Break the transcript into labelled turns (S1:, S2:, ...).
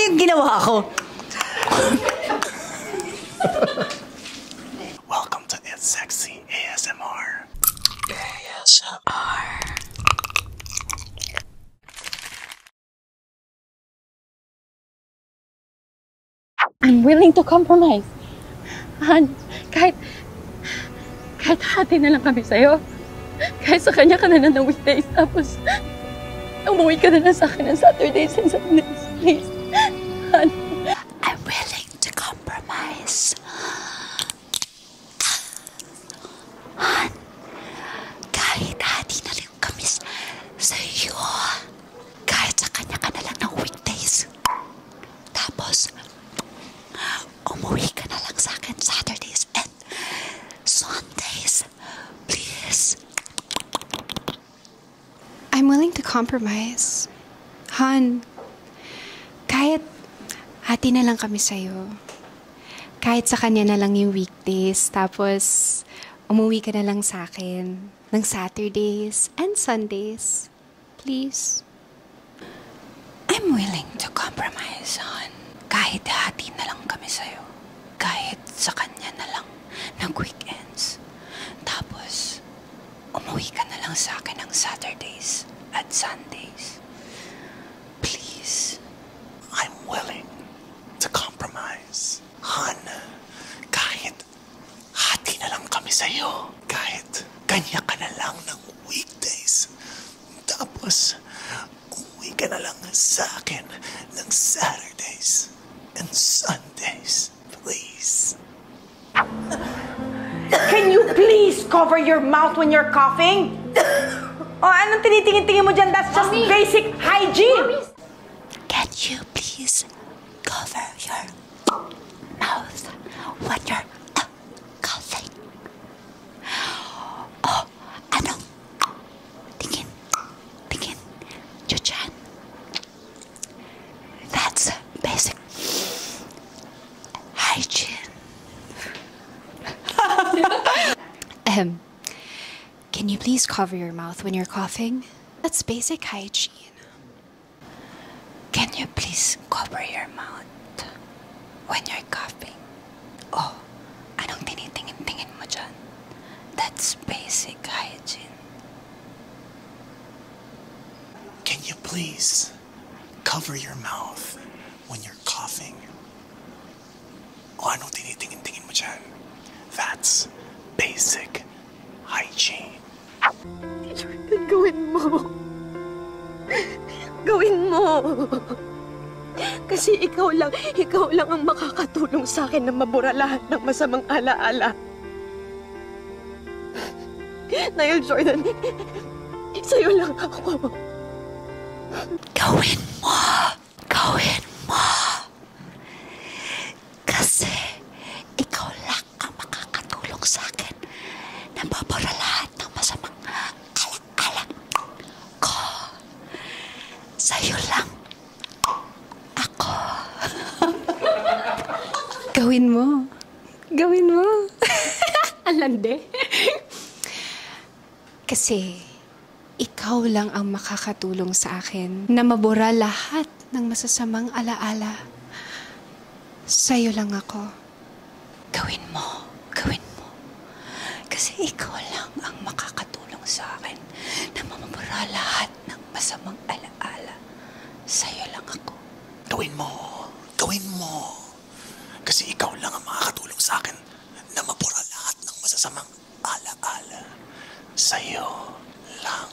S1: yung ginawa ko?
S2: Welcome to It's Sexy ASMR.
S3: I'm willing to compromise. Han, kahit hati na lang kami sa'yo. Kahit sa kanya ka na lang ng weekdays, tapos umuwi ka na lang sa akin ng Saturdays and Sundays, please. Han.
S1: I'm willing to compromise. Han, kahit hati na lang kami sa'yo. Kahit sa kanya ka na lang ng weekdays. Tapos, umuwi ka na lang sa akin Saturdays and Sundays. Please.
S4: I'm willing to compromise. Han, kahit hati na lang kami sa'yo. Kahit sa kanya na lang yung weekdays. Tapos, umuwi ka na lang sa akin ng Saturdays and Sundays. Please.
S1: I'm willing to compromise, hon. Kahit hati na lang kami sa'yo. Kahit sa kanya na lang ng weekends. Tapos, umuwi ka na lang sa akin ng Saturdays at Sundays. Please.
S2: I'm willing to compromise. Han, kahit hati na lang kami sa'yo. Kahit kanya ka na lang ng weekdays. Tapos, umuwi ka na lang sa akin ng Saturdays and Sundays. Please.
S5: Can you please cover your mouth when you're coughing? Oh, anong tinitingin-tingin mo dyan? That's just basic hygiene.
S1: Can you please cover your mouth when you're coughing? Oh, ano? Tingin. Chuchan. That's basic hygiene.
S4: Can you please cover your mouth when you're coughing? That's basic hygiene.
S1: Can you please cover your mouth when you're coughing? Oh, anong tinitingin-tingin mo dyan? That's basic hygiene.
S2: Can you please cover your mouth when you're coughing? O anong tinitingin-tingin mo dyan? That's basic hygiene.
S3: Jordan, gawin mo. Gawin mo. Kasi ikaw lang ang makakatulong sa akin na mabura lahat ng masamang alaala. Dahil Jordan, sa'yo lang ako.
S1: Gawin mo. Kasi ikaw lang ang makakatulong sa akin na mabura lahat ng masamang alaala ko. Sa'yo lang ako.
S4: Gawin mo. Alande. Kasi ikaw lang ang makakatulong sa akin na mabura lahat ng masasamang alaala. Sa'yo lang ako.
S1: Gawin mo. Kasi ikaw lang ang makakatulong sa akin na mamabura lahat ng masamang alaala. Sa'yo lang ako.
S2: Gawin mo. Kasi ikaw lang ang makakatulong sa akin na mapura lahat ng masasamang alaala. Sa'yo lang